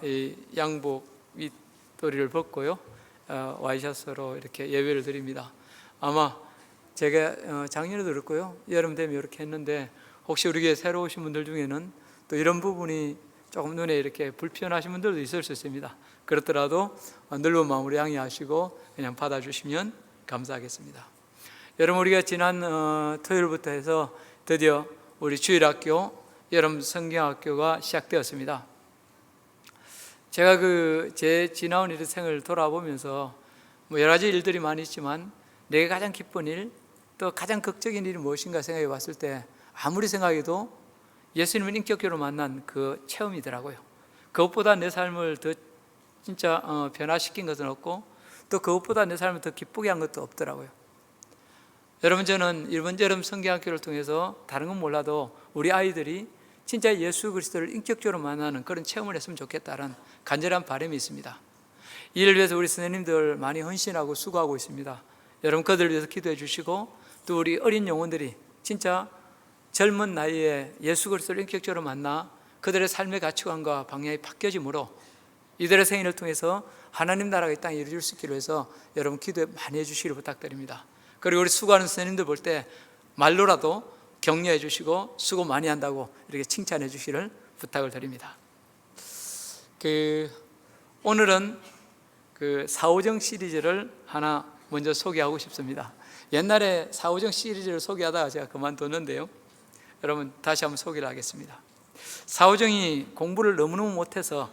이 양복 윗도리를 벗고요, 와이셔츠로 이렇게 예배를 드립니다. 아마 제가 작년에도 그렇고요, 여름 되면 이렇게 했는데, 혹시 우리 교회 새로 오신 분들 중에는 또 이런 부분이 조금 눈에 이렇게 불편하신 분들도 있을 수 있습니다. 그렇더라도 넓은 마음으로 양해하시고 그냥 받아주시면 감사하겠습니다. 여러분, 우리가 지난 토요일부터 해서 드디어 우리 주일학교 여름 성경학교가 시작되었습니다. 제가 제 지나온 일생을 돌아보면서 여러 가지 일들이 많이 있지만 내가 가장 기쁜 일, 또 가장 극적인 일이 무엇인가 생각해 봤을 때 아무리 생각해도 예수님을 인격적으로 만난 그 체험이더라고요. 그것보다 내 삶을 더 진짜 변화시킨 것은 없고, 또 그것보다 내 삶을 더 기쁘게 한 것도 없더라고요. 여러분, 저는 이번 여름 성경학교를 통해서 다른 건 몰라도 우리 아이들이 진짜 예수 그리스도를 인격적으로 만나는 그런 체험을 했으면 좋겠다는 간절한 바람이 있습니다. 이를 위해서 우리 선생님들 많이 헌신하고 수고하고 있습니다. 여러분, 그들을 위해서 기도해 주시고, 또 우리 어린 영혼들이 진짜 젊은 나이에 예수 그리스도를 인격적으로 만나 그들의 삶의 가치관과 방향이 바뀌어지므로 이들의 생일을 통해서 하나님 나라가 이 땅에 이루어질 수 있기로 해서 여러분 기도 많이 해주시기를 부탁드립니다. 그리고 우리 수고하는 선생님들 볼 때 말로라도 격려해 주시고 수고 많이 한다고 이렇게 칭찬해 주시기를 부탁을 드립니다. 오늘은 사오정 시리즈를 하나 먼저 소개하고 싶습니다. 옛날에 사오정 시리즈를 소개하다가 제가 그만뒀는데요, 여러분 다시 한번 소개를 하겠습니다. 사오정이 공부를 너무너무 못해서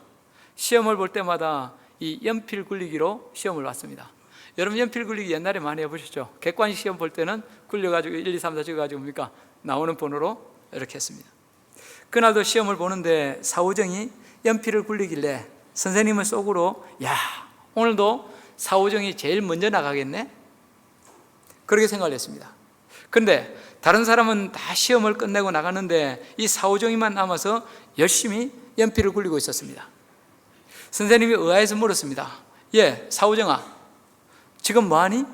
시험을 볼 때마다 이 연필 굴리기로 시험을 봤습니다. 여러분, 연필 굴리기 옛날에 많이 해보셨죠? 객관식 시험 볼 때는 굴려가지고 1, 2, 3, 4 적어가지고 뭡니까? 나오는 번호로 이렇게 했습니다. 그날도 시험을 보는데 사오정이 연필을 굴리길래 선생님은 속으로, 야, 오늘도 사오정이 제일 먼저 나가겠네? 그렇게 생각을 했습니다. 그런데 다른 사람은 다 시험을 끝내고 나가는데 이 사오정이만 남아서 열심히 연필을 굴리고 있었습니다. 선생님이 의아해서 물었습니다. 예, 사오정아, 지금 뭐하니?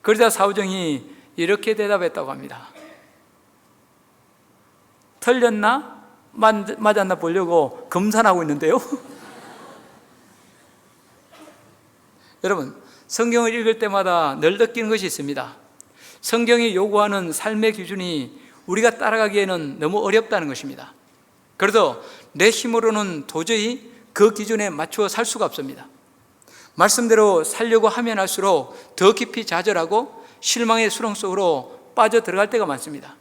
그러자 사오정이 이렇게 대답했다고 합니다. 틀렸나? 맞았나 보려고 검산하고 있는데요. 여러분, 성경을 읽을 때마다 늘 느끼는 것이 있습니다. 성경이 요구하는 삶의 기준이 우리가 따라가기에는 너무 어렵다는 것입니다. 그래서 내 힘으로는 도저히 그 기준에 맞추어 살 수가 없습니다. 말씀대로 살려고 하면 할수록 더 깊이 좌절하고 실망의 수렁 속으로 빠져 들어갈 때가 많습니다.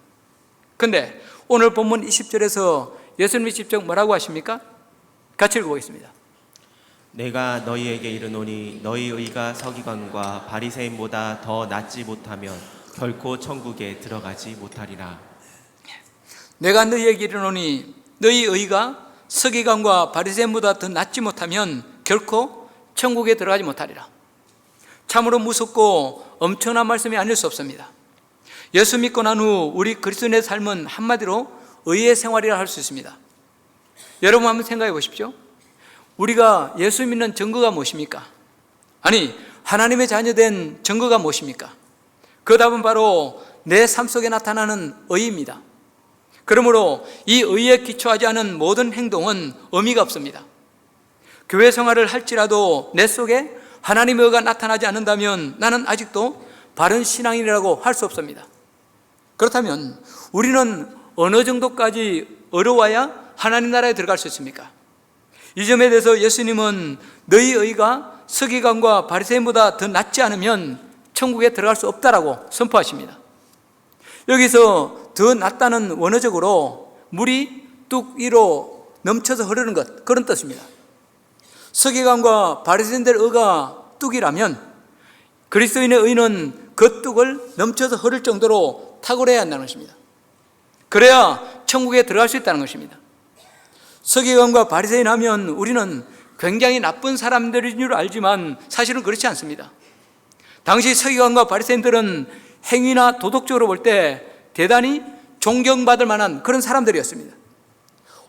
그런데 오늘 본문 20절에서 예수님이 직접 뭐라고 하십니까? 같이 읽어보겠습니다. 내가 너희에게 이르노니 너희 의가 서기관과 바리새인보다 더 낫지 못하면 결코 천국에 들어가지 못하리라. 내가 너희에게 이르노니 너희 의가 서기관과 바리새인보다 더 낫지 못하면 결코 천국에 들어가지 못하리라. 참으로 무섭고 엄청난 말씀이 아닐 수 없습니다. 예수 믿고 난 후 우리 그리스도인의 삶은 한마디로 의의 생활이라 할 수 있습니다. 여러분 한번 생각해 보십시오. 우리가 예수 믿는 증거가 무엇입니까? 아니, 하나님의 자녀된 증거가 무엇입니까? 그 답은 바로 내 삶 속에 나타나는 의입니다. 그러므로 이 의에 기초하지 않은 모든 행동은 의미가 없습니다. 교회 생활을 할지라도 내 속에 하나님의 의가 나타나지 않는다면 나는 아직도 바른 신앙인이라고 할 수 없습니다. 그렇다면 우리는 어느 정도까지 어려워야 하나님 나라에 들어갈 수 있습니까? 이 점에 대해서 예수님은 너희 의가 서기관과 바리새인보다 더 낫지 않으면 천국에 들어갈 수 없다라고 선포하십니다. 여기서 더 낫다는 원어적으로 물이 뚝 위로 넘쳐서 흐르는 것, 그런 뜻입니다. 서기관과 바리새인들 의가 뚝이라면 그리스도인의 의는 그 뚝을 넘쳐서 흐를 정도로 탁월해야 한다는 것입니다. 그래야 천국에 들어갈 수 있다는 것입니다. 서기관과 바리새인 하면 우리는 굉장히 나쁜 사람들인 줄 알지만 사실은 그렇지 않습니다. 당시 서기관과 바리새인들은 행위나 도덕적으로 볼 때 대단히 존경받을 만한 그런 사람들이었습니다.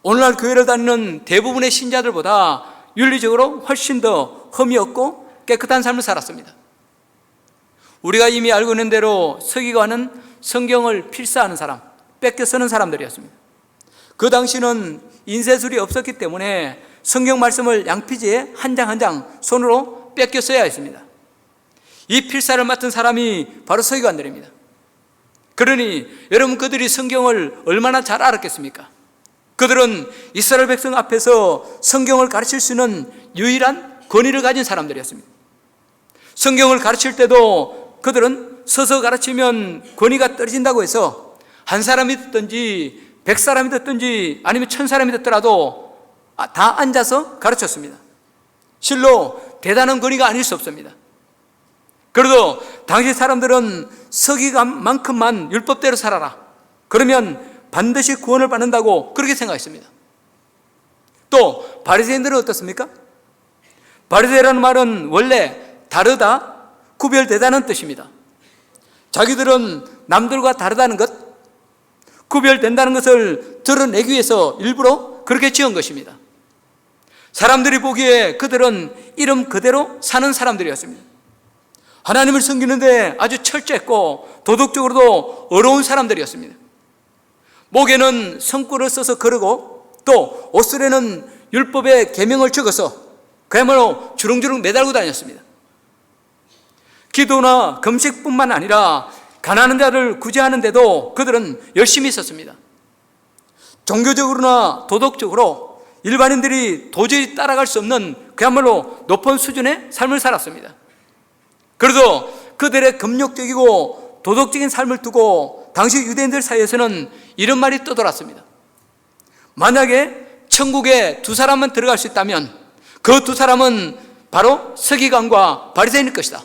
오늘날 교회를 다니는 대부분의 신자들보다 윤리적으로 훨씬 더 흠이 없고 깨끗한 삶을 살았습니다. 우리가 이미 알고 있는 대로 서기관은 성경을 필사하는 사람, 뺏겨 쓰는 사람들이었습니다. 그 당시는 인쇄술이 없었기 때문에 성경 말씀을 양피지에 한 장 한 장 손으로 뺏겨 써야 했습니다. 이 필사를 맡은 사람이 바로 서기관들입니다. 그러니 여러분, 그들이 성경을 얼마나 잘 알았겠습니까? 그들은 이스라엘 백성 앞에서 성경을 가르칠 수 있는 유일한 권위를 가진 사람들이었습니다. 성경을 가르칠 때도 그들은 서서 가르치면 권위가 떨어진다고 해서 한 사람이 듣든지 100사람이 듣든지 아니면 1000사람이 듣더라도 다 앉아서 가르쳤습니다. 실로 대단한 권위가 아닐 수 없습니다. 그래도 당시 사람들은 서기관만큼만 율법대로 살아라, 그러면 반드시 구원을 받는다고 그렇게 생각했습니다. 또 바리새인들은 어떻습니까? 바리새라는 말은 원래 다르다, 구별되다는 뜻입니다. 자기들은 남들과 다르다는 것, 구별된다는 것을 드러내기 위해서 일부러 그렇게 지은 것입니다. 사람들이 보기에 그들은 이름 그대로 사는 사람들이었습니다. 하나님을 섬기는데 아주 철저했고 도덕적으로도 어려운 사람들이었습니다. 목에는 성구를 써서 거르고 또 옷술에는 율법의 계명을 적어서 그야말로 주렁주렁 매달고 다녔습니다. 기도나 금식뿐만 아니라 가난한 자를 구제하는 데도 그들은 열심히 있었습니다. 종교적으로나 도덕적으로 일반인들이 도저히 따라갈 수 없는 그야말로 높은 수준의 삶을 살았습니다. 그래도 그들의 금욕적이고 도덕적인 삶을 두고 당시 유대인들 사이에서는 이런 말이 떠돌았습니다. 만약에 천국에 두 사람만 들어갈 수 있다면 그 두 사람은 바로 서기관과 바리새인일 것이다.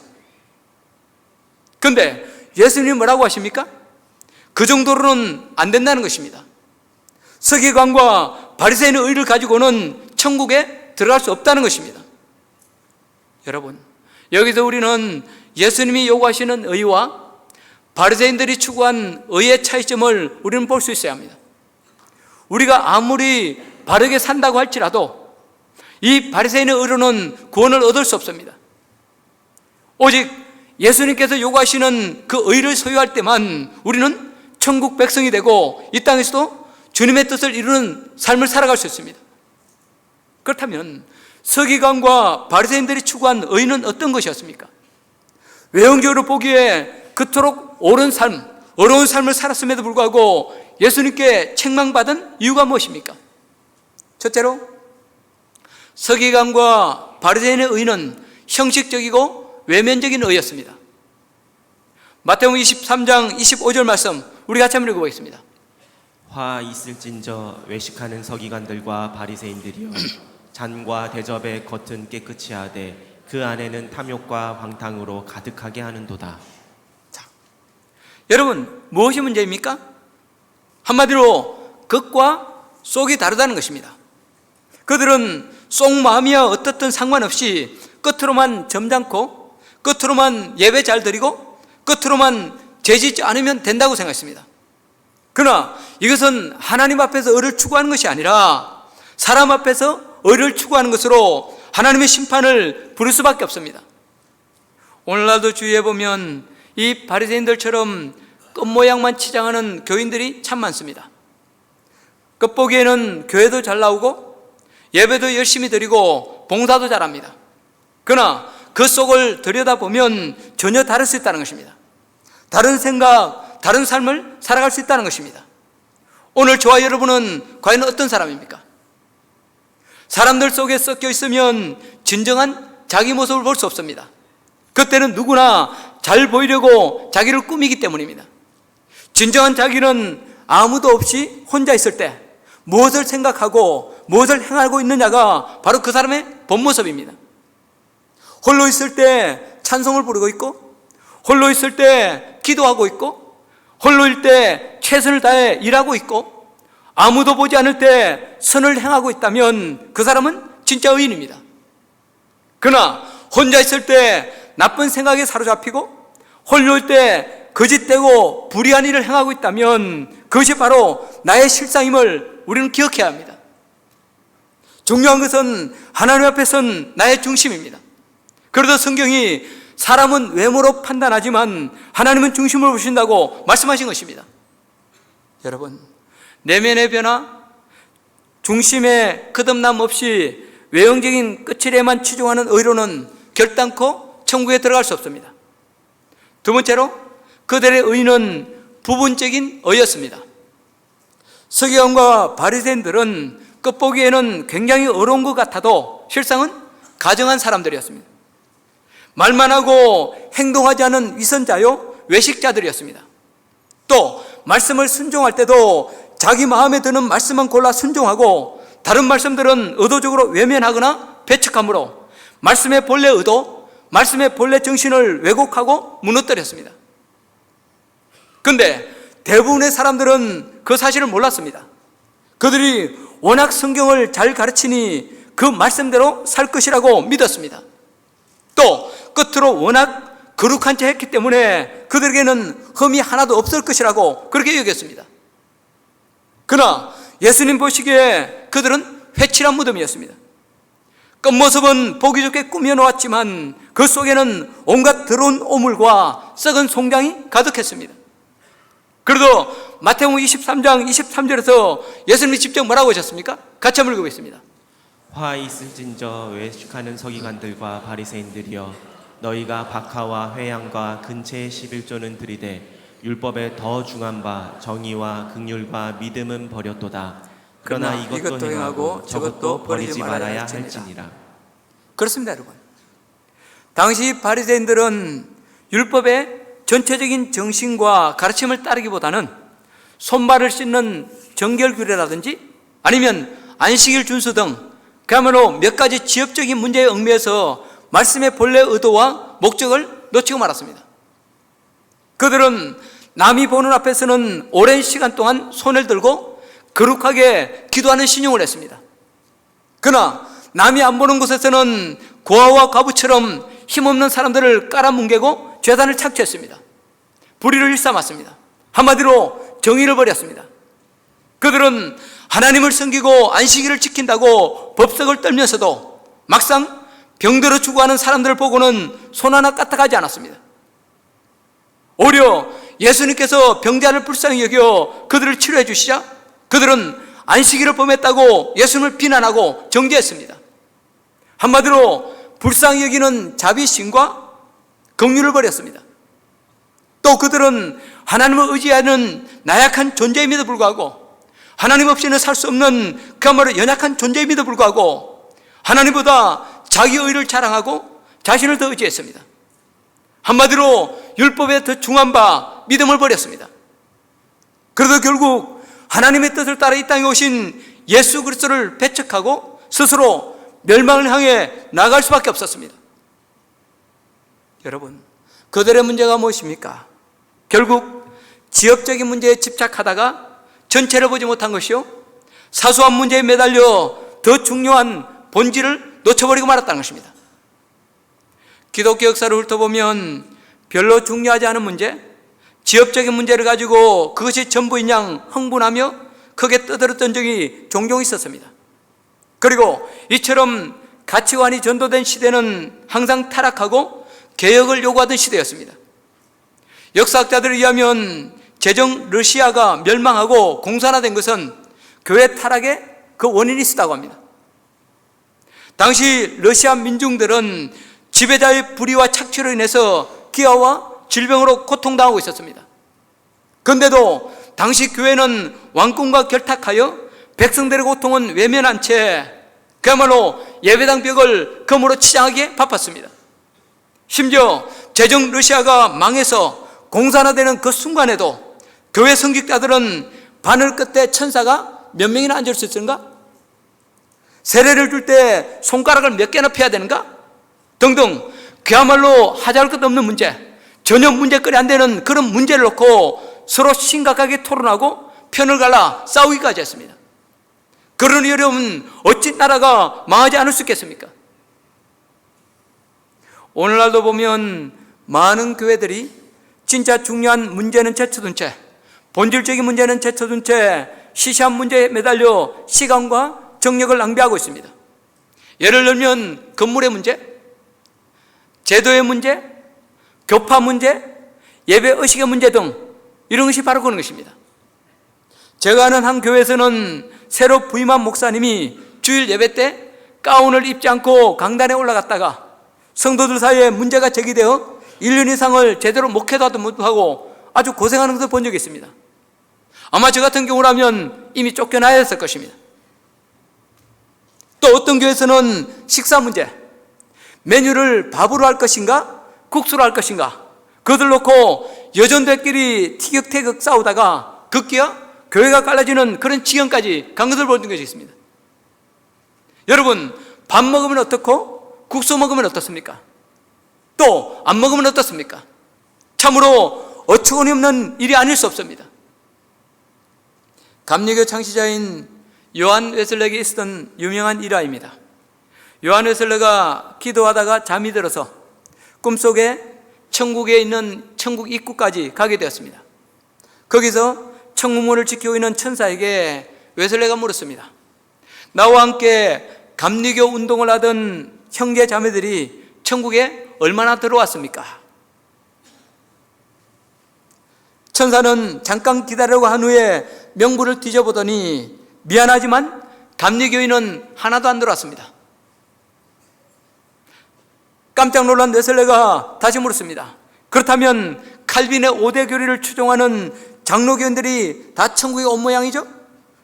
그런데 예수님이 뭐라고 하십니까? 그 정도로는 안 된다는 것입니다. 서기관과 바리새인의 의를 가지고는 천국에 들어갈 수 없다는 것입니다. 여러분, 여기서 우리는 예수님이 요구하시는 의와 바리새인들이 추구한 의의 차이점을 우리는 볼 수 있어야 합니다. 우리가 아무리 바르게 산다고 할지라도 이 바리새인의 의로는 구원을 얻을 수 없습니다. 오직 예수님께서 요구하시는 그 의를 소유할 때만 우리는 천국 백성이 되고 이 땅에서도 주님의 뜻을 이루는 삶을 살아갈 수 있습니다. 그렇다면 서기관과 바리새인들이 추구한 의는 어떤 것이었습니까? 외형적으로 보기에 그토록 옳은 삶, 어려운 삶을 살았음에도 불구하고 예수님께 책망받은 이유가 무엇입니까? 첫째로, 서기관과 바리새인의 의는 형식적이고 외면적인 의였습니다. 마태복음 23장 25절 말씀 우리 같이 한번 읽어보겠습니다. 화 있을진저 외식하는 서기관들과 바리새인들이여, 잔과 대접의 겉은 깨끗이 하되 그 안에는 탐욕과 방탕으로 가득하게 하는도다. 자, 여러분, 무엇이 문제입니까? 한마디로 겉과 속이 다르다는 것입니다. 그들은 속마음이야 어떻든 상관없이 겉으로만 점잖고 겉으로만 예배 잘 드리고 겉으로만 죄짓지 않으면 된다고 생각했습니다. 그러나 이것은 하나님 앞에서 의를 추구하는 것이 아니라 사람 앞에서 의를 추구하는 것으로 하나님의 심판을 부를 수밖에 없습니다. 오늘날도 주위에 보면 이 바리새인들처럼 끝모양만 치장하는 교인들이 참 많습니다. 겉보기에는 교회도 잘 나오고 예배도 열심히 드리고 봉사도 잘합니다. 그러나 그 속을 들여다보면 전혀 다를 수 있다는 것입니다. 다른 생각, 다른 삶을 살아갈 수 있다는 것입니다. 오늘 저와 여러분은 과연 어떤 사람입니까? 사람들 속에 섞여 있으면 진정한 자기 모습을 볼 수 없습니다. 그때는 누구나 잘 보이려고 자기를 꾸미기 때문입니다. 진정한 자기는 아무도 없이 혼자 있을 때 무엇을 생각하고 무엇을 행하고 있느냐가 바로 그 사람의 본 모습입니다. 홀로 있을 때 찬송을 부르고 있고, 홀로 있을 때 기도하고 있고, 홀로일 때 최선을 다해 일하고 있고, 아무도 보지 않을 때 선을 행하고 있다면 그 사람은 진짜 의인입니다. 그러나 혼자 있을 때 나쁜 생각에 사로잡히고 홀로일 때 거짓되고 불의한 일을 행하고 있다면 그것이 바로 나의 실상임을 우리는 기억해야 합니다. 중요한 것은 하나님 앞에선 나의 중심입니다. 그래도 성경이 사람은 외모로 판단하지만 하나님은 중심을 보신다고 말씀하신 것입니다. 여러분, 내면의 변화, 중심의 거듭남 없이 외형적인 끝이래만 치중하는 의로는 결단코 천국에 들어갈 수 없습니다. 두 번째로 그들의 의는 부분적인 의였습니다. 서기관과 바리새인들은 끝보기에는 굉장히 어려운 것 같아도 실상은 가정한 사람들이었습니다. 말만 하고 행동하지 않은 위선자요 외식자들이었습니다. 또 말씀을 순종할 때도 자기 마음에 드는 말씀만 골라 순종하고 다른 말씀들은 의도적으로 외면하거나 배척함으로 말씀의 본래 의도, 말씀의 본래 정신을 왜곡하고 무너뜨렸습니다. 그런데 대부분의 사람들은 그 사실을 몰랐습니다. 그들이 워낙 성경을 잘 가르치니 그 말씀대로 살 것이라고 믿었습니다. 또 끝으로 워낙 거룩한 채 했기 때문에 그들에게는 흠이 하나도 없을 것이라고 그렇게 여겼습니다. 그러나 예수님 보시기에 그들은 회칠한 무덤이었습니다. 겉모습은 보기 좋게 꾸며놓았지만 그 속에는 온갖 더러운 오물과 썩은 송장이 가득했습니다. 그래도 마태복음 23장 23절에서 예수님이 직접 뭐라고 하셨습니까? 같이 한번 읽어보겠습니다. 화 있을진저 외식하는 서기관들과 바리새인들이여, 너희가 박하와 회양과 근체의 11조는 들이되 율법에 더 중한 바 정의와 긍휼과 믿음은 버렸도다. 그러나 이것도 행하고 저것도 버리지 말아야 할지니라. 그렇습니다, 여러분. 당시 바리새인들은 율법의 전체적인 정신과 가르침을 따르기보다는 손발을 씻는 정결규례라든지 아니면 안식일 준수 등 그야말로 몇 가지 지엽적인 문제에 얽매여서 말씀의 본래 의도와 목적을 놓치고 말았습니다. 그들은 남이 보는 앞에서는 오랜 시간 동안 손을 들고 거룩하게 기도하는 신용을 했습니다. 그러나 남이 안 보는 곳에서는 고아와 과부처럼 힘없는 사람들을 깔아뭉개고 죄단을 착취했습니다. 불의를 일삼았습니다. 한마디로 정의를 버렸습니다. 그들은 하나님을 섬기고 안식일을 지킨다고 법석을 떨면서도 막상 병들어 죽어가는 사람들을 보고는 손 하나 까딱하지 않았습니다. 오히려 예수님께서 병자를 불쌍히 여겨 그들을 치료해 주시자 그들은 안식일을 범했다고 예수님을 비난하고 정죄했습니다. 한마디로 불쌍히 여기는 자비심과 긍휼을 버렸습니다. 또 그들은 하나님을 의지하는 나약한 존재임에도 불구하고 하나님 없이는 살 수 없는 그야말로 연약한 존재임에도 불구하고 하나님보다 자기 의를 자랑하고 자신을 더 의지했습니다. 한마디로 율법에 더 중한 바 믿음을 버렸습니다. 그래도 결국 하나님의 뜻을 따라 이 땅에 오신 예수 그리스도를 배척하고 스스로 멸망을 향해 나갈 수밖에 없었습니다. 여러분, 그들의 문제가 무엇입니까? 결국 지역적인 문제에 집착하다가 전체를 보지 못한 것이요, 사소한 문제에 매달려 더 중요한 본질을 놓쳐버리고 말았다는 것입니다. 기독교 역사를 훑어보면 별로 중요하지 않은 문제, 지역적인 문제를 가지고 그것이 전부인 양 흥분하며 크게 떠들었던 적이 종종 있었습니다. 그리고 이처럼 가치관이 전도된 시대는 항상 타락하고 개혁을 요구하던 시대였습니다. 역사학자들에 의하면 제정 러시아가 멸망하고 공산화된 것은 교회 타락의 그 원인이 있었다고 합니다. 당시 러시아 민중들은 지배자의 불의와 착취로 인해서 기아와 질병으로 고통당하고 있었습니다. 그런데도 당시 교회는 왕권과 결탁하여 백성들의 고통은 외면한 채 그야말로 예배당 벽을 금으로 치장하기에 바빴습니다. 심지어 제정 러시아가 망해서 공산화되는 그 순간에도 교회 성직자들은 바늘 끝에 천사가 몇 명이나 앉을 수 있는가? 세례를 줄 때 손가락을 몇 개나 펴야 되는가? 등등 그야말로 하자할 것 없는 문제, 전혀 문제거리 안 되는 그런 문제를 놓고 서로 심각하게 토론하고 편을 갈라 싸우기까지 했습니다. 그러니 여러분, 어찌 나라가 망하지 않을 수 있겠습니까? 오늘날도 보면 많은 교회들이 진짜 중요한 문제는 제쳐둔 채, 본질적인 문제는 제쳐둔 채 시시한 문제에 매달려 시간과 정력을 낭비하고 있습니다. 예를 들면 건물의 문제, 제도의 문제, 교파 문제, 예배 의식의 문제 등 이런 것이 바로 그런 것입니다. 제가 아는 한 교회에서는 새로 부임한 목사님이 주일 예배 때 가운을 입지 않고 강단에 올라갔다가 성도들 사이에 문제가 제기되어 1년 이상을 제대로 목회도 못하고 아주 고생하는 것을 본 적이 있습니다. 아마 저 같은 경우라면 이미 쫓겨나야 했을 것입니다. 또 어떤 교회에서는 식사 문제, 메뉴를 밥으로 할 것인가 국수로 할 것인가, 그것을 놓고 여전들끼리 티격태격 싸우다가 급기야 교회가 갈라지는 그런 지경까지 간 것을 본 적이 있습니다. 여러분, 밥 먹으면 어떻고 국수 먹으면 어떻습니까? 또 안 먹으면 어떻습니까? 참으로 어처구니 없는 일이 아닐 수 없습니다. 감리교 창시자인 요한 웨슬레에게 있었던 유명한 일화입니다. 요한 웨슬레가 기도하다가 잠이 들어서 꿈속에 천국에 있는 천국 입구까지 가게 되었습니다. 거기서 천국문을 지키고 있는 천사에게 웨슬레가 물었습니다. 나와 함께 감리교 운동을 하던 형제 자매들이 천국에 얼마나 들어왔습니까? 천사는 잠깐 기다리려고 한 후에 명부를 뒤져보더니 미안하지만 감리교인은 하나도 안 들어왔습니다. 깜짝 놀란 웨슬레가 다시 물었습니다. 그렇다면 칼빈의 5대 교리를 추종하는 장로교인들이 다 천국에 온 모양이죠?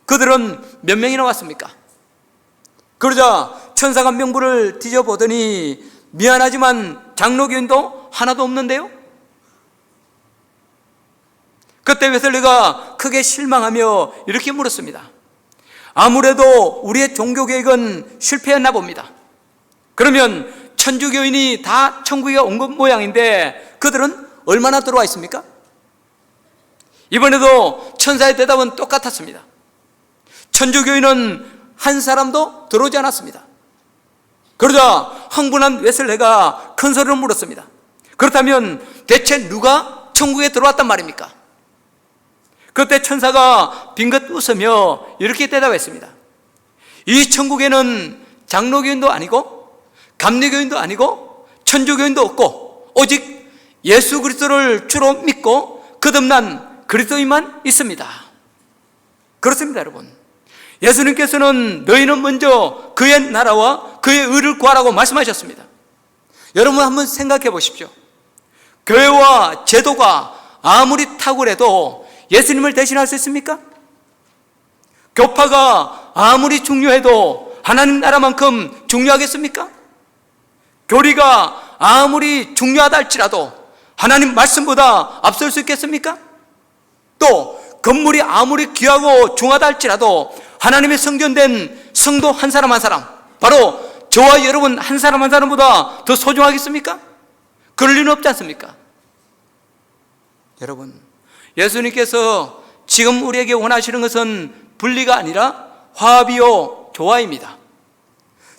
그들은 몇 명이나 왔습니까? 그러자 천사가 명부를 뒤져보더니 미안하지만 장로교인도 하나도 없는데요? 그때 웨슬레가 크게 실망하며 이렇게 물었습니다. 아무래도 우리의 종교계획은 실패했나 봅니다. 그러면 천주교인이 다 천국에 온 것 모양인데 그들은 얼마나 들어와 있습니까? 이번에도 천사의 대답은 똑같았습니다. 천주교인은 한 사람도 들어오지 않았습니다. 그러자 흥분한 웨슬레가 큰 소리로 물었습니다. 그렇다면 대체 누가 천국에 들어왔단 말입니까? 그때 천사가 빙긋 웃으며 이렇게 대답했습니다. 이 천국에는 장로교인도 아니고 감리교인도 아니고 천주교인도 없고 오직 예수 그리스도를 주로 믿고 거듭난 그리스도인만 있습니다. 그렇습니다, 여러분. 예수님께서는 너희는 먼저 그의 나라와 그의 의를 구하라고 말씀하셨습니다. 여러분 한번 생각해 보십시오. 교회와 제도가 아무리 탁월해도 예수님을 대신할 수 있습니까? 교파가 아무리 중요해도 하나님 나라만큼 중요하겠습니까? 교리가 아무리 중요하다 할지라도 하나님 말씀보다 앞설 수 있겠습니까? 또 건물이 아무리 귀하고 중하다 할지라도 하나님의 성전된 성도 한 사람 한 사람, 바로 저와 여러분 한 사람 한 사람보다 더 소중하겠습니까? 그럴 리는 없지 않습니까? 여러분, 예수님께서 지금 우리에게 원하시는 것은 분리가 아니라 화합이요 조화입니다.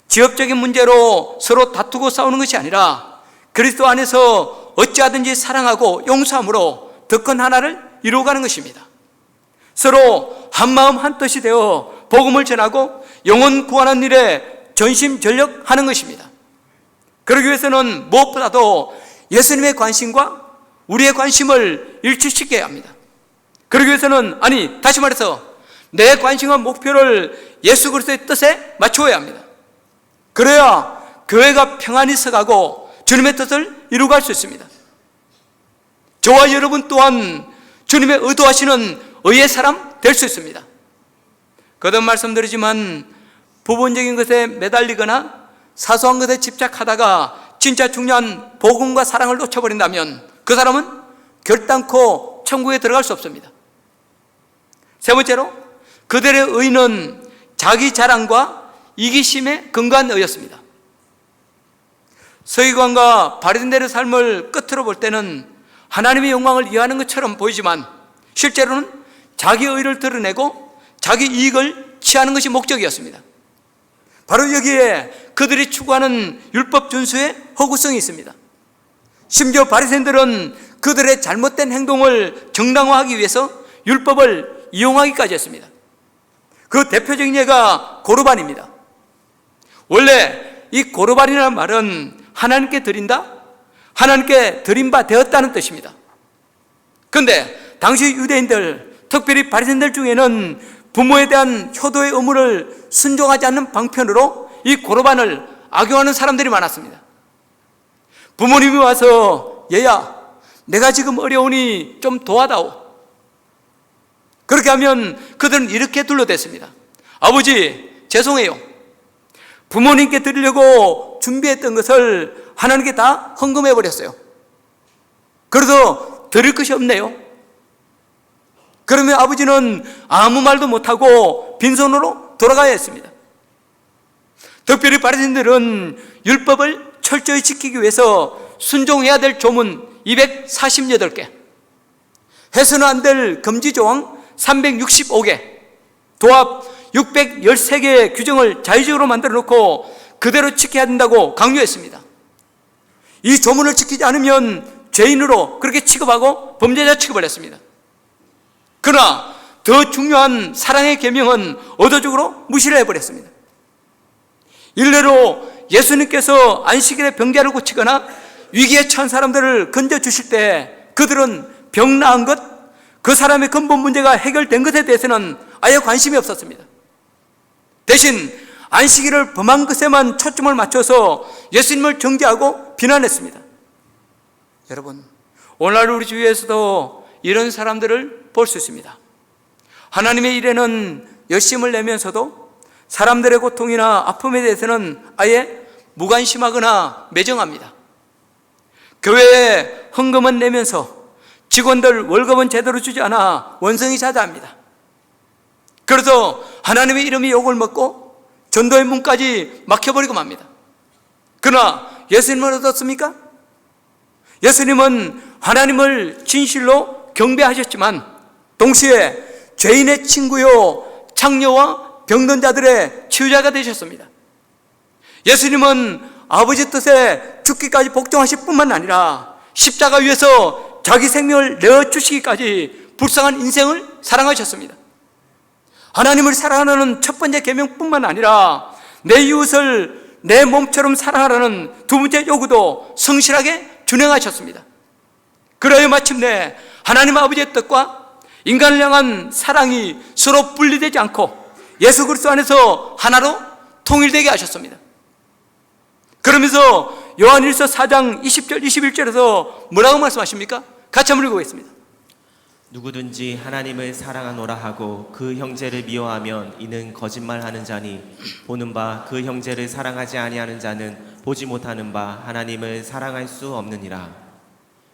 지역적인 문제로 서로 다투고 싸우는 것이 아니라 그리스도 안에서 어찌하든지 사랑하고 용서함으로 더 큰 하나를 이루어가는 것입니다. 서로 한마음 한뜻이 되어 복음을 전하고 영혼 구하는 일에 전심전력하는 것입니다. 그러기 위해서는 무엇보다도 예수님의 관심과 우리의 관심을 일치시켜야 합니다. 그러기 위해서는 다시 말해서 내 관심과 목표를 예수 그리스도의 뜻에 맞추어야 합니다. 그래야 교회가 평안히 서가고 주님의 뜻을 이루어갈 수 있습니다. 저와 여러분 또한 주님의 의도하시는 의의 사람 될 수 있습니다. 거듭 말씀드리지만 부분적인 것에 매달리거나 사소한 것에 집착하다가 진짜 중요한 복음과 사랑을 놓쳐버린다면 그 사람은 결단코 천국에 들어갈 수 없습니다. 세 번째로 그들의 의는 자기 자랑과 이기심에 근거한 의였습니다. 서기관과 바리새인들의 삶을 끝으로 볼 때는 하나님의 영광을 위하는 것처럼 보이지만 실제로는 자기 의를 드러내고 자기 이익을 취하는 것이 목적이었습니다. 바로 여기에 그들이 추구하는 율법 준수의 허구성이 있습니다. 심지어 바리새인들은 그들의 잘못된 행동을 정당화하기 위해서 율법을 이용하기까지 했습니다. 그 대표적인 예가 고르반입니다. 원래 이 고르반이라는 말은 하나님께 드린다, 하나님께 드린 바 되었다는 뜻입니다. 그런데 당시 유대인들, 특별히 바리새인들 중에는 부모에 대한 효도의 의무를 순종하지 않는 방편으로 이 고르반을 악용하는 사람들이 많았습니다. 부모님이 와서 얘야, 내가 지금 어려우니 좀 도와다오. 그렇게 하면 그들은 이렇게 둘러댔습니다. 아버지, 죄송해요. 부모님께 드리려고 준비했던 것을 하나님께 다 헌금해 버렸어요. 그래서 드릴 것이 없네요. 그러면 아버지는 아무 말도 못하고 빈손으로 돌아가야 했습니다. 특별히 바리새인들은 율법을 철저히 지키기 위해서 순종해야 될 조문 248개, 해서는 안 될 금지 조항 365개, 도합 613개의 규정을 자의적으로 만들어 놓고 그대로 지켜야 된다고 강요했습니다. 이 조문을 지키지 않으면 죄인으로 그렇게 취급하고 범죄자 취급을 했습니다. 그러나 더 중요한 사랑의 계명은 의도적으로 무시를 해버렸습니다. 일례로 예수님께서 안식일에 병자를 고치거나 위기에 처한 사람들을 건져주실 때 그들은 병 나은 것, 그 사람의 근본 문제가 해결된 것에 대해서는 아예 관심이 없었습니다. 대신 안식일을 범한 것에만 초점을 맞춰서 예수님을 정죄하고 비난했습니다. 여러분, 오늘날 우리 주위에서도 이런 사람들을 볼 수 있습니다. 하나님의 일에는 열심을 내면서도 사람들의 고통이나 아픔에 대해서는 아예 무관심하거나 매정합니다. 교회에 헌금은 내면서 직원들 월급은 제대로 주지 않아 원성이 자자합니다. 그래서 하나님의 이름이 욕을 먹고 전도의 문까지 막혀버리고 맙니다. 그러나 예수님은 어떻습니까? 예수님은 하나님을 진실로 경배하셨지만 동시에 죄인의 친구요 창녀와 병든 자들의 치유자가 되셨습니다. 예수님은 아버지 뜻에 죽기까지 복종하실 뿐만 아니라 십자가 위에서 자기 생명을 내어주시기까지 불쌍한 인생을 사랑하셨습니다. 하나님을 사랑하는 첫 번째 계명뿐만 아니라 내 이웃을 내 몸처럼 사랑하라는 두 번째 요구도 성실하게 준행하셨습니다. 그래야 마침내 하나님 아버지의 뜻과 인간을 향한 사랑이 서로 분리되지 않고 예수 그리스도 안에서 하나로 통일되게 하셨습니다. 그러면서 요한일서 4장 20절 21절에서 뭐라고 말씀하십니까? 같이 한번 읽어보겠습니다. 누구든지 하나님을 사랑하노라 하고 그 형제를 미워하면 이는 거짓말하는 자니 보는 바 그 형제를 사랑하지 아니하는 자는 보지 못하는 바 하나님을 사랑할 수 없느니라.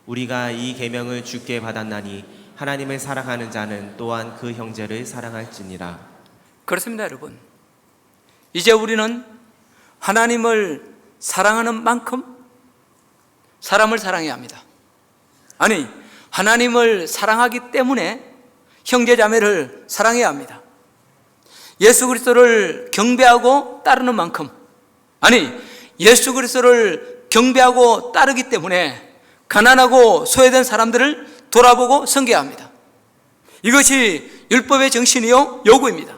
우리가 이 계명을 주께 받았나니 하나님을 사랑하는 자는 또한 그 형제를 사랑할지니라. 그렇습니다, 여러분. 이제 우리는 하나님을 사랑하는 만큼 사람을 사랑해야 합니다. 아니, 하나님을 사랑하기 때문에 형제자매를 사랑해야 합니다. 예수 그리스도를 경배하고 따르는 만큼, 아니, 예수 그리스도를 경배하고 따르기 때문에 가난하고 소외된 사람들을 돌아보고 섬겨야 합니다. 이것이 율법의 정신이요 요구입니다.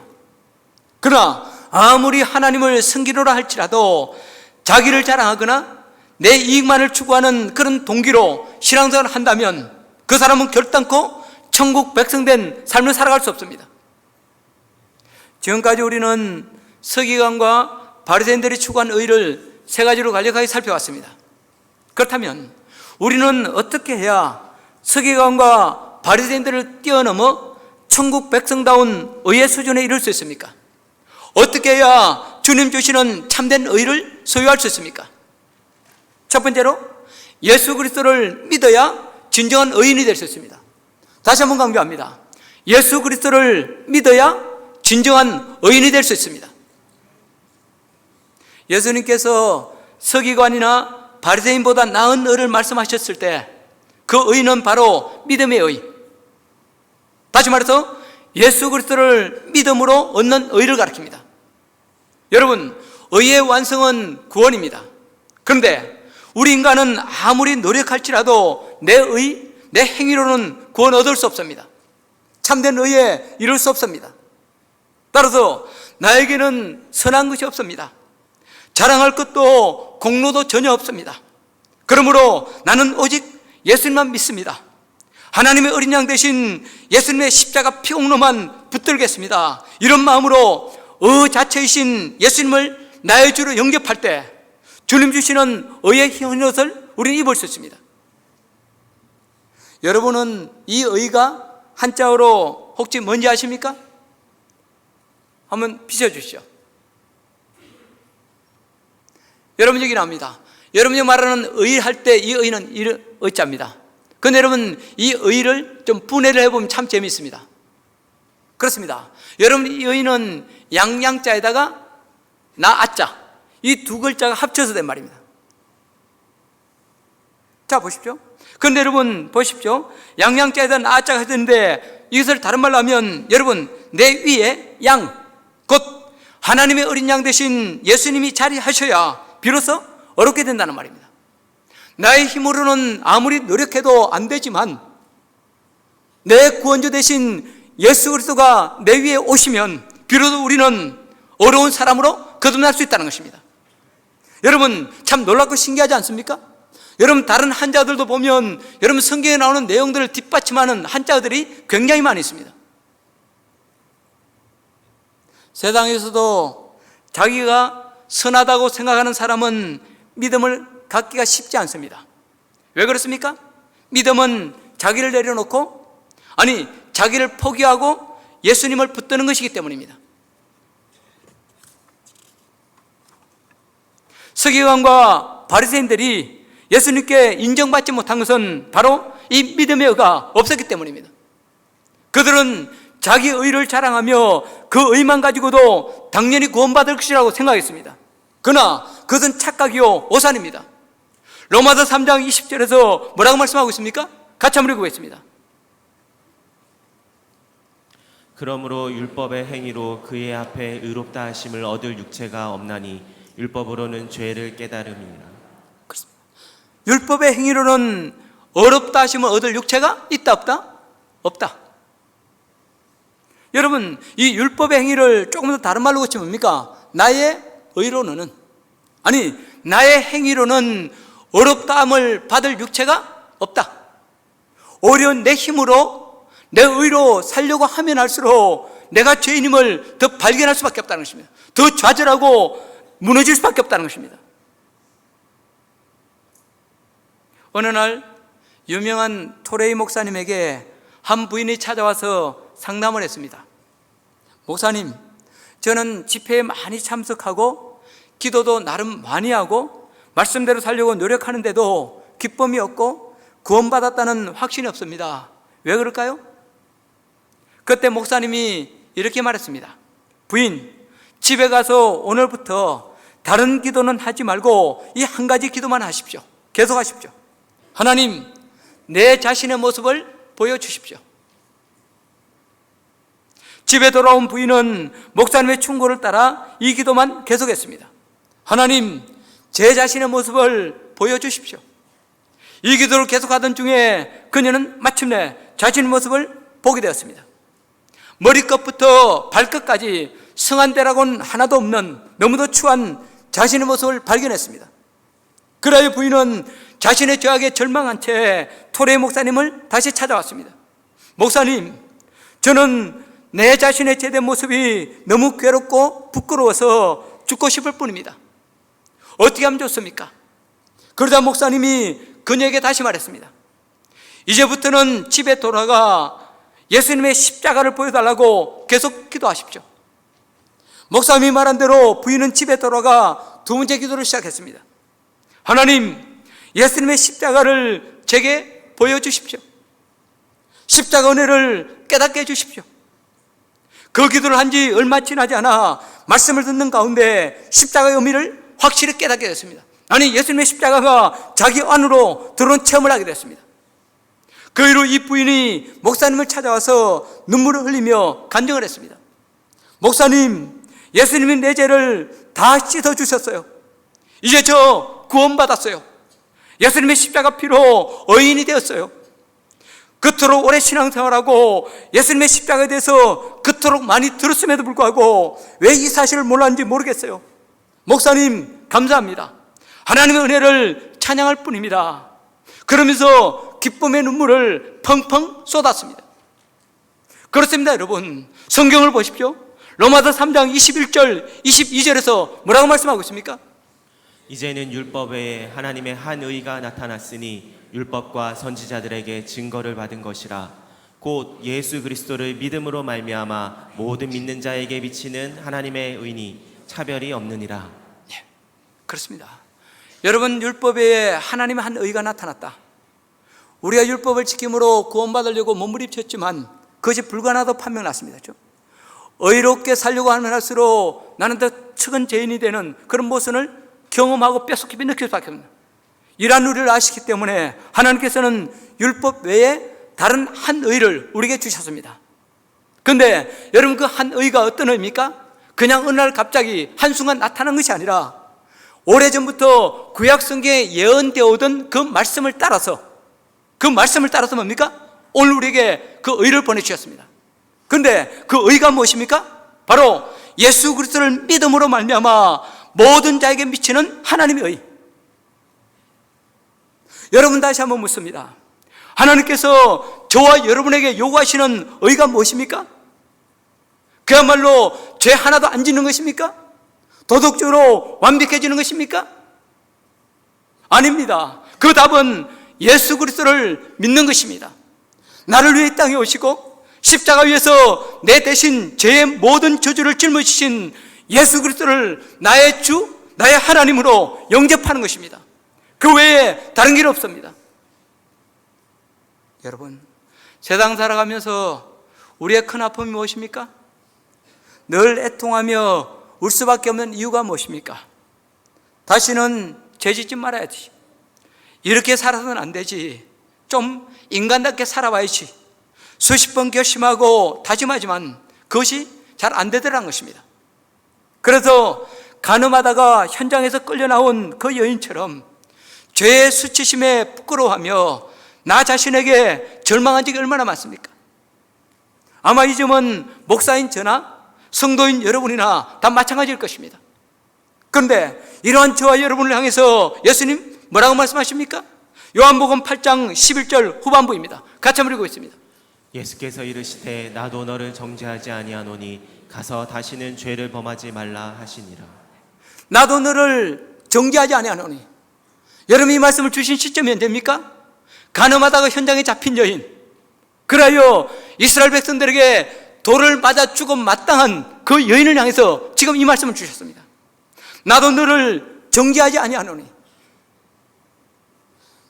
그러나 아무리 하나님을 섬기노라 할지라도 자기를 자랑하거나 내 이익만을 추구하는 그런 동기로 신앙생활을 한다면 그 사람은 결단코 천국 백성된 삶을 살아갈 수 없습니다. 지금까지 우리는 서기관과 바리새인들이 추구한 의를 세 가지로 간략하게 살펴봤습니다. 그렇다면 우리는 어떻게 해야 서기관과 바리새인들을 뛰어넘어 천국 백성다운 의의 수준에 이를 수 있습니까? 어떻게 해야 주님 주시는 참된 의를 소유할 수 있습니까? 첫 번째로 예수 그리스도를 믿어야 진정한 의인이 될 수 있습니다. 다시 한번 강조합니다. 예수 그리스도를 믿어야 진정한 의인이 될 수 있습니다. 예수님께서 서기관이나 바리새인보다 나은 의를 말씀하셨을 때 그 의는 바로 믿음의 의. 다시 말해서 예수 그리스도를 믿음으로 얻는 의를 가리킵니다. 여러분, 의의 완성은 구원입니다. 그런데 우리 인간은 아무리 노력할지라도 내 의, 내 행위로는 구원 얻을 수 없습니다. 참된 의에 이룰 수 없습니다. 따라서 나에게는 선한 것이 없습니다. 자랑할 것도 공로도 전혀 없습니다. 그러므로 나는 오직 예수님만 믿습니다. 하나님의 어린 양 대신 예수님의 십자가 피공로만 붙들겠습니다. 이런 마음으로 자체이신 예수님을 나의 주로 영접할 때 주님 주시는 의의 흰옷을 우리는 입을 수 있습니다. 여러분은 이 의가 한자어로 혹시 뭔지 아십니까? 한번 비춰주시죠. 여러분 여기 나옵니다. 여러분이 말하는 의 할 때 이 의는 이 의자입니다. 그런데 여러분 이 의를 좀 분해를 해보면 참 재미있습니다. 그렇습니다. 여러분 이 의는 양양자에다가 나아자 이 두 글자가 합쳐서 된 말입니다. 자 보십시오. 그런데 여러분 보십시오. 양양자에다 나아자가 되는데 이것을 다른 말로 하면 여러분 내 위에 양 곧 하나님의 어린 양 대신 예수님이 자리하셔야 비로소 어렵게 된다는 말입니다. 나의 힘으로는 아무리 노력해도 안 되지만 내 구원자 대신 예수 그리스도가 내 위에 오시면 비로소 우리는 어려운 사람으로 거듭날 수 있다는 것입니다. 여러분 참 놀랍고 신기하지 않습니까? 여러분 다른 한자들도 보면 여러분 성경에 나오는 내용들을 뒷받침하는 한자들이 굉장히 많이 있습니다. 세상에서도 자기가 선하다고 생각하는 사람은 믿음을 갖기가 쉽지 않습니다. 왜 그렇습니까? 믿음은 자기를 내려놓고 자기를 포기하고 예수님을 붙드는 것이기 때문입니다. 서기관과 바리새인들이 예수님께 인정받지 못한 것은 바로 이 믿음의 의가 없었기 때문입니다. 그들은 자기 의를 자랑하며 그 의만 가지고도 당연히 구원받을 것이라고 생각했습니다. 그러나 그것은 착각이요 오산입니다. 로마서 3장 20절에서 뭐라고 말씀하고 있습니까? 같이 한번 읽어보겠습니다. 그러므로 율법의 행위로 그의 앞에 의롭다 하심을 얻을 육체가 없나니 율법으로는 죄를 깨달음이니라. 그렇습니다. 율법의 행위로는 어렵다 하심을 얻을 육체가 있다 없다? 없다. 여러분 이 율법의 행위를 조금 더 다른 말로 고치면 뭡니까? 나의 의로는 나의 행위로는 어렵다함을 받을 육체가 없다. 오히려 내 힘으로 내 의로 살려고 하면 할수록 내가 죄인임을 더 발견할 수밖에 없다는 것입니다. 더 좌절하고 무너질 수밖에 없다는 것입니다. 어느 날 유명한 토레이 목사님에게 한 부인이 찾아와서 상담을 했습니다. 목사님, 저는 집회에 많이 참석하고 기도도 나름 많이 하고 말씀대로 살려고 노력하는데도 기쁨이 없고 구원받았다는 확신이 없습니다. 왜 그럴까요? 그때 목사님이 이렇게 말했습니다. 부인, 집에 가서 오늘부터 다른 기도는 하지 말고 이 한 가지 기도만 하십시오. 계속 하십시오. 하나님, 내 자신의 모습을 보여주십시오. 집에 돌아온 부인은 목사님의 충고를 따라 이 기도만 계속했습니다. 하나님, 제 자신의 모습을 보여주십시오. 이 기도를 계속하던 중에 그녀는 마침내 자신의 모습을 보게 되었습니다. 머리끝부터 발끝까지 성한데라고는 하나도 없는 너무도 추한 자신의 모습을 발견했습니다. 그러자 부인은 자신의 죄악에 절망한 채 토레이 목사님을 다시 찾아왔습니다. 목사님, 저는 내 자신의 제된 모습이 너무 괴롭고 부끄러워서 죽고 싶을 뿐입니다. 어떻게 하면 좋습니까? 그러자 목사님이 그녀에게 다시 말했습니다. 이제부터는 집에 돌아가 예수님의 십자가를 보여달라고 계속 기도하십시오. 목사님이 말한 대로 부인은 집에 돌아가 두 번째 기도를 시작했습니다. 하나님, 예수님의 십자가를 제게 보여주십시오. 십자가 은혜를 깨닫게 해주십시오. 그 기도를 한 지 얼마 지나지 않아 말씀을 듣는 가운데 십자가의 의미를 확실히 깨닫게 됐습니다. 예수님의 십자가가 자기 안으로 들어온 체험을 하게 됐습니다. 그 이후로 이 부인이 목사님을 찾아와서 눈물을 흘리며 간증을 했습니다. 목사님, 예수님이 내 죄를 다 씻어주셨어요. 이제 저 구원받았어요. 예수님의 십자가 피로 의인이 되었어요. 그토록 오래 신앙생활하고 예수님의 십자가에 대해서 그토록 많이 들었음에도 불구하고 왜 이 사실을 몰랐는지 모르겠어요. 목사님, 감사합니다. 하나님의 은혜를 찬양할 뿐입니다. 그러면서 기쁨의 눈물을 펑펑 쏟았습니다. 그렇습니다, 여러분. 성경을 보십시오. 로마서 3장 21절, 22절에서 뭐라고 말씀하고 있습니까? 이제는 율법 외에 하나님의 한 의가 나타났으니 율법과 선지자들에게 증거를 받은 것이라. 곧 예수 그리스도를 믿음으로 말미암아 모든 믿는 자에게 미치는 하나님의 의니 차별이 없느니라. 그렇습니다. 여러분, 율법에 하나님의 한 의가 나타났다. 우리가 율법을 지킴으로 구원받으려고 몸부림쳤지만 그것이 불가능하다고 판명났습니다. 의롭게 살려고 하면 할수록 나는 더 측은 죄인이 되는 그런 모습을 경험하고 뼛속깊이 느낄 수밖에 없는, 이러한 우리를 아시기 때문에 하나님께서는 율법 외에 다른 한 의를 우리에게 주셨습니다. 그런데 여러분, 그 한 의가 어떤 의입니까? 그냥 어느 날 갑자기 한순간 나타난 것이 아니라 오래전부터 구약 성경에 예언되어 오던 그 말씀을 따라서 뭡니까? 오늘 우리에게 그 의를 보내주셨습니다. 그런데 그 의가 무엇입니까? 바로 예수 그리스도를 믿음으로 말미암아 모든 자에게 미치는 하나님의 의. 여러분, 다시 한번 묻습니다. 하나님께서 저와 여러분에게 요구하시는 의가 무엇입니까? 그야말로 죄 하나도 안 짓는 것입니까? 도덕적으로 완벽해지는 것입니까? 아닙니다. 그 답은 예수 그리스도를 믿는 것입니다. 나를 위해 이 땅에 오시고 십자가 위에서 내 대신 죄의 모든 저주를 짊어지신 예수 그리스도를 나의 주, 나의 하나님으로 영접하는 것입니다. 그 외에 다른 길 없습니다. 여러분, 세상 살아가면서 우리의 큰 아픔이 무엇입니까? 늘 애통하며 울 수밖에 없는 이유가 무엇입니까? 다시는 죄 짓지 말아야지. 이렇게 살아서는 안 되지. 좀 인간답게 살아봐야지. 수십 번 결심하고 다짐하지만 그것이 잘 안 되더라는 것입니다. 그래서 간음하다가 현장에서 끌려 나온 그 여인처럼 죄의 수치심에 부끄러워하며 나 자신에게 절망한 적이 얼마나 많습니까? 아마 이 점은 목사인 저나 성도인 여러분이나 다 마찬가지일 것입니다. 그런데 이러한 저와 여러분을 향해서 예수님 뭐라고 말씀하십니까? 요한복음 8장 11절 후반부입니다. 같이 한번 읽어보겠습니다. 예수께서 이르시되 나도 너를 정죄하지 아니하노니 가서 다시는 죄를 범하지 말라 하시니라. 나도 너를 정죄하지 아니하노니. 여러분, 이 말씀을 주신 시점이 언제입니까? 간음하다가 현장에 잡힌 여인, 그래요 이스라엘 백성들에게 돌을 맞아 죽어 마땅한 그 여인을 향해서 지금 이 말씀을 주셨습니다. 나도 너를 정죄하지 아니하노니.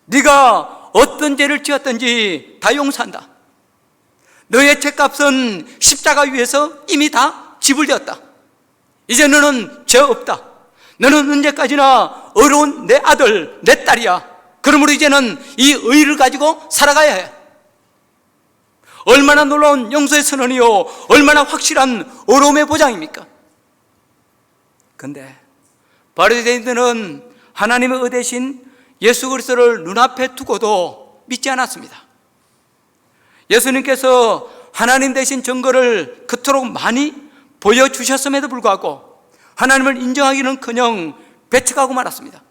네가 어떤 죄를 지었든지 다 용서한다. 너의 죄값은 십자가 위에서 이미 다 지불되었다. 이제 너는 죄 없다. 너는 언제까지나 어려운 내 아들, 내 딸이야. 그러므로 이제는 이 의를 가지고 살아가야 해. 얼마나 놀라운 용서의 선언이요, 얼마나 확실한 어려움의 보장입니까? 그런데 바리새인들은 하나님의 의 대신 예수 그리스도를 눈앞에 두고도 믿지 않았습니다. 예수님께서 하나님 대신 증거를 그토록 많이 보여주셨음에도 불구하고 하나님을 인정하기는커녕 배척하고 말았습니다.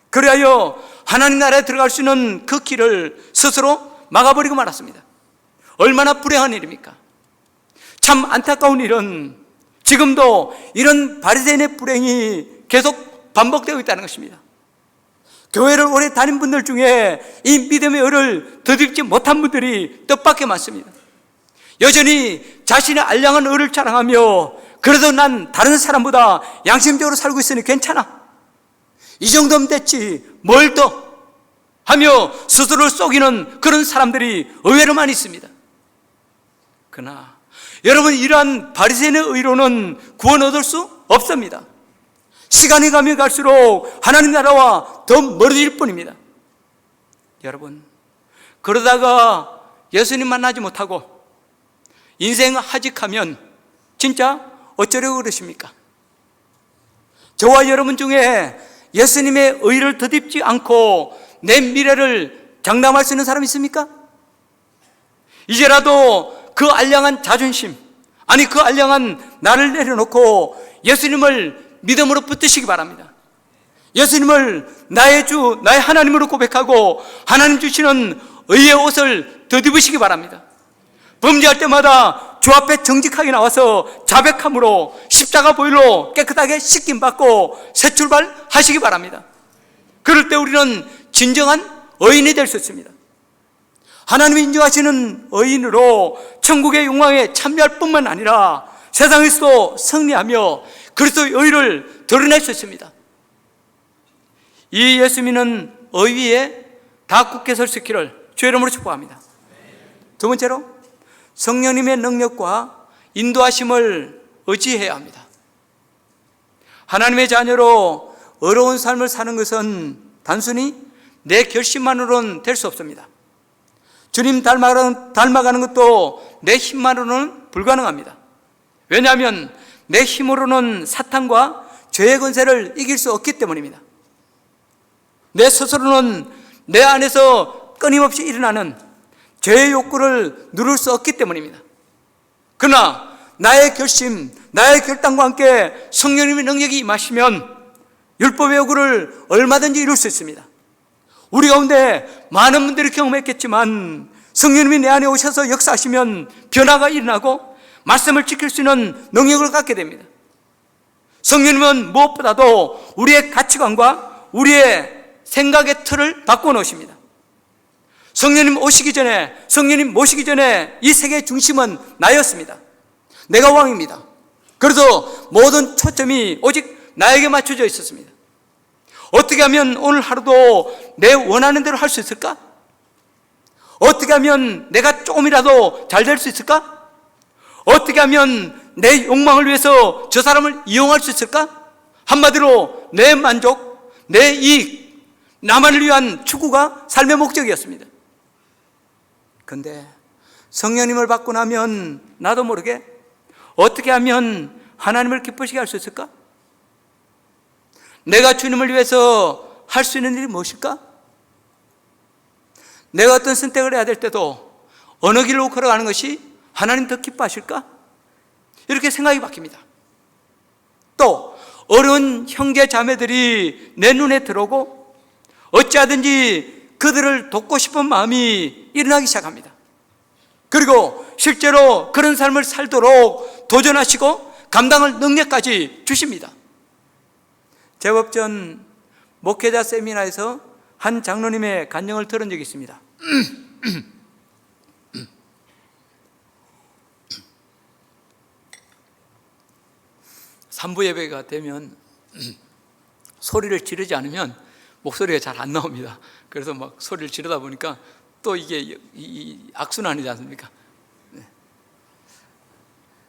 그리하여 하나님 나라에 들어갈 수 있는 그 길을 스스로 막아버리고 말았습니다. 얼마나 불행한 일입니까? 참 안타까운 일은 지금도 이런 바리새인의 불행이 계속 반복되고 있다는 것입니다. 교회를 오래 다닌 분들 중에 이 믿음의 의를 덧입지 못한 분들이 뜻밖의 많습니다. 여전히 자신의 알량한 의를 자랑하며 그래도 난 다른 사람보다 양심적으로 살고 있으니 괜찮아, 이 정도면 됐지 뭘 더 하며 스스로를 속이는 그런 사람들이 의외로 많이 있습니다. 그러나 여러분, 이러한 바리새인의 의로는 구원 얻을 수 없습니다. 시간이 가면 갈수록 하나님 나라와 더 멀어질 뿐입니다. 여러분, 그러다가 예수님 만나지 못하고 인생 하직하면 진짜 어쩌려고 그러십니까? 저와 여러분 중에 예수님의 의를 덧입지 않고 내 미래를 장담할 수 있는 사람이 있습니까? 이제라도 그 알량한 자존심, 아니 그 알량한 나를 내려놓고 예수님을 믿음으로 붙드시기 바랍니다. 예수님을 나의 주, 나의 하나님으로 고백하고 하나님 주시는 의의 옷을 덧입으시기 바랍니다. 범죄할 때마다 주 앞에 정직하게 나와서 자백함으로 십자가 보혈로 깨끗하게 씻김받고 새 출발하시기 바랍니다. 그럴 때 우리는 진정한 의인이 될 수 있습니다. 하나님이 인정하시는 의인으로 천국의 영광에 참여할 뿐만 아니라 세상에서도 승리하며 그리스도의 의를 드러낼 수 있습니다. 이 예수 믿는 의위에 다 굳게 설 수 있기를 주의 이름으로 축복합니다. 두 번째로 성령님의 능력과 인도하심을 의지해야 합니다. 하나님의 자녀로 어려운 삶을 사는 것은 단순히 내 결심만으로는 될 수 없습니다. 주님 닮아가는 것도 내 힘만으로는 불가능합니다. 왜냐하면 내 힘으로는 사탄과 죄의 권세를 이길 수 없기 때문입니다. 내 스스로는 내 안에서 끊임없이 일어나는 죄의 욕구를 누를 수 없기 때문입니다. 그러나 나의 결심, 나의 결단과 함께 성령님의 능력이 임하시면 율법의 요구를 얼마든지 이룰 수 있습니다. 우리 가운데 많은 분들이 경험했겠지만 성령님이 내 안에 오셔서 역사하시면 변화가 일어나고 말씀을 지킬 수 있는 능력을 갖게 됩니다. 성령님은 무엇보다도 우리의 가치관과 우리의 생각의 틀을 바꿔 놓으십니다. 성령님 오시기 전에, 성령님 모시기 전에 이 세계의 중심은 나였습니다. 내가 왕입니다. 그래서 모든 초점이 오직 나에게 맞춰져 있었습니다. 어떻게 하면 오늘 하루도 내 원하는 대로 할 수 있을까? 어떻게 하면 내가 조금이라도 잘 될 수 있을까? 어떻게 하면 내 욕망을 위해서 저 사람을 이용할 수 있을까? 한마디로 내 만족, 내 이익, 나만을 위한 추구가 삶의 목적이었습니다. 그런데 성령님을 받고 나면 나도 모르게 어떻게 하면 하나님을 기쁘시게 할 수 있을까? 내가 주님을 위해서 할 수 있는 일이 무엇일까? 내가 어떤 선택을 해야 될 때도 어느 길로 걸어가는 것이 하나님 더 기뻐하실까? 이렇게 생각이 바뀝니다. 또 어려운 형제 자매들이 내 눈에 들어오고 어찌하든지 그들을 돕고 싶은 마음이 일어나기 시작합니다. 그리고 실제로 그런 삶을 살도록 도전하시고 감당할 능력까지 주십니다. 제법 전 목회자 세미나에서 한 장로님의 간증을 들은 적이 있습니다. 산부 예배가 되면 소리를 지르지 않으면 목소리가 잘 안 나옵니다. 그래서 막 소리를 지르다 보니까 또 이게 악순환이지 않습니까?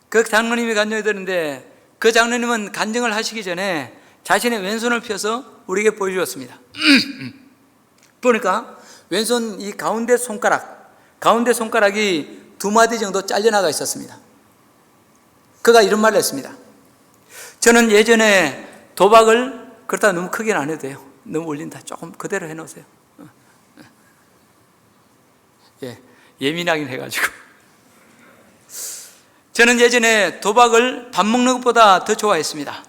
그 장로님이 간증을 들었는데 그 장로님은 간증을 하시기 전에 자신의 왼손을 펴서 우리에게 보여주었습니다. 보니까 왼손 이 가운데 손가락이 2마디 정도 잘려나가 있었습니다. 그가 이런 말을 했습니다. 저는 예전에 도박을 그렇다고 너무 크게는 안 해도 돼요. 너무 올린다. 조금 그대로 해놓으세요. 예민하긴 해가지고. 저는 예전에 도박을 밥 먹는 것보다 더 좋아했습니다.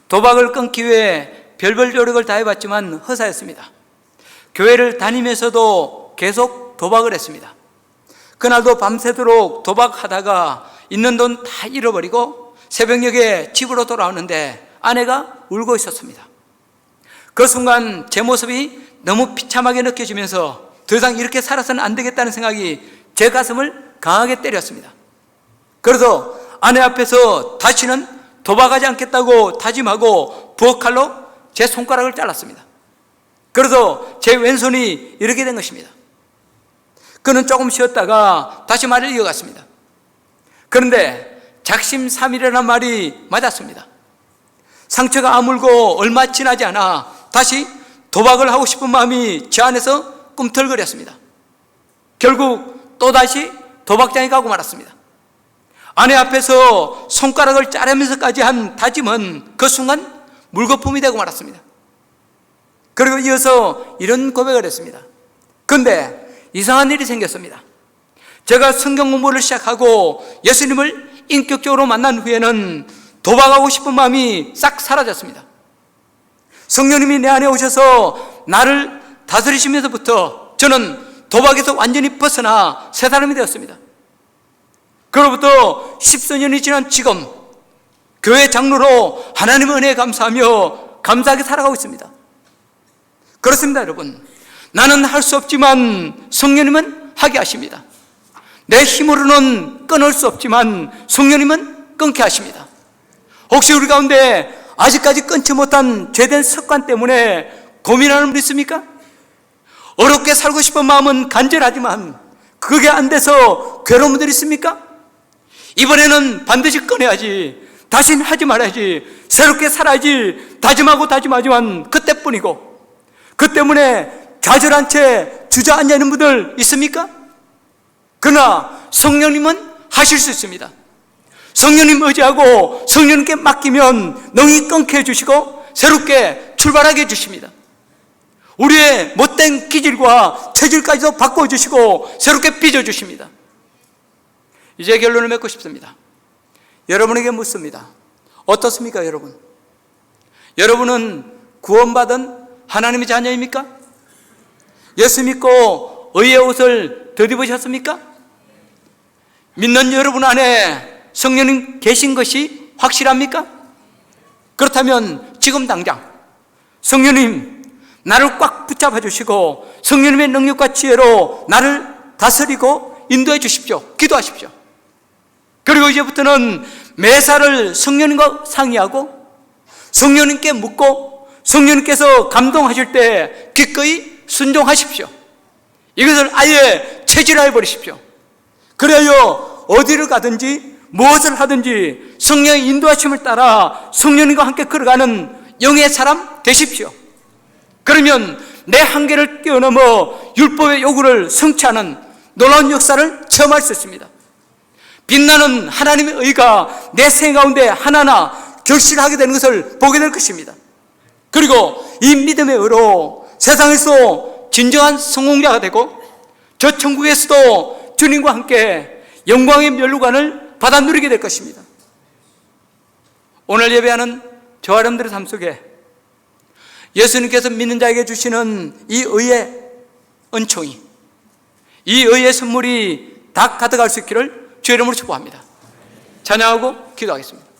도박을 끊기 위해 별별 노력을 다해봤지만 허사였습니다. 교회를 다니면서도 계속 도박을 했습니다. 그날도 밤새도록 도박하다가 있는 돈 다 잃어버리고 새벽녘에 집으로 돌아오는데 아내가 울고 있었습니다. 그 순간 제 모습이 너무 비참하게 느껴지면서 더 이상 이렇게 살아서는 안 되겠다는 생각이 제 가슴을 강하게 때렸습니다. 그래서 아내 앞에서 다시는 도박하지 않겠다고 다짐하고 부엌칼로 제 손가락을 잘랐습니다. 그래서 제 왼손이 이렇게 된 것입니다. 그는 조금 쉬었다가 다시 말을 이어갔습니다. 그런데 작심삼일이라는 말이 맞았습니다. 상처가 아물고 얼마 지나지 않아 다시 도박을 하고 싶은 마음이 제 안에서 꿈틀거렸습니다. 결국 또다시 도박장에 가고 말았습니다. 아내 앞에서 손가락을 자르면서까지 한 다짐은 그 순간 물거품이 되고 말았습니다. 그리고 이어서 이런 고백을 했습니다. 그런데 이상한 일이 생겼습니다. 제가 성경 공부를 시작하고 예수님을 인격적으로 만난 후에는 도박하고 싶은 마음이 싹 사라졌습니다. 성령님이 내 안에 오셔서 나를 다스리시면서부터 저는 도박에서 완전히 벗어나 새 사람이 되었습니다. 그로부터 10수년이 지난 지금 교회 장로로 하나님의 은혜에 감사하며 감사하게 살아가고 있습니다. 그렇습니다, 여러분. 나는 할 수 없지만 성령님은 하게 하십니다. 내 힘으로는 끊을 수 없지만 성령님은 끊게 하십니다. 혹시 우리 가운데 아직까지 끊지 못한 죄된 습관 때문에 고민하는 분 있습니까? 어렵게 살고 싶은 마음은 간절하지만 그게 안 돼서 괴로운 분들 있습니까? 이번에는 반드시 끊어야지, 다시는 하지 말아야지, 새롭게 살아야지 다짐하고 다짐하지만 그때뿐이고, 그 때문에 좌절한 채 주저앉아 있는 분들 있습니까? 그러나 성령님은 하실 수 있습니다. 성령님 의지하고 성령님께 맡기면 능히 끊게 해주시고 새롭게 출발하게 해주십니다. 우리의 못된 기질과 체질까지도 바꿔주시고 새롭게 빚어주십니다. 이제 결론을 맺고 싶습니다. 여러분에게 묻습니다. 어떻습니까, 여러분? 여러분은 구원받은 하나님의 자녀입니까? 예수 믿고 의의 옷을 덧입으셨습니까? 믿는 여러분 안에 성령님 계신 것이 확실합니까? 그렇다면 지금 당장 성령님 나를 꽉 붙잡아 주시고 성령님의 능력과 지혜로 나를 다스리고 인도해 주십시오. 기도하십시오. 그리고 이제부터는 매사를 성령님과 상의하고 성령님께 묻고 성령님께서 감동하실 때 기꺼이 순종하십시오. 이것을 아예 체질화해 버리십시오. 그래야 어디를 가든지 무엇을 하든지 성령의 인도하심을 따라 성령님과 함께 걸어가는 영의 사람 되십시오. 그러면 내 한계를 뛰어넘어 율법의 요구를 성취하는 놀라운 역사를 체험할 수 있습니다. 빛나는 하나님의 의가 내 생각 가운데 하나하나 결실하게 되는 것을 보게 될 것입니다. 그리고 이 믿음의 의로 세상에서 진정한 성공자가 되고 저 천국에서도 주님과 함께 영광의 면류관을 받아 누리게 될 것입니다. 오늘 예배하는 저와 여러분들의 삶 속에 예수님께서 믿는 자에게 주시는 이 의의 은총이, 이 의의 선물이 다 가득할 수 있기를 주의 이름으로 축복합니다. 찬양하고 기도하겠습니다.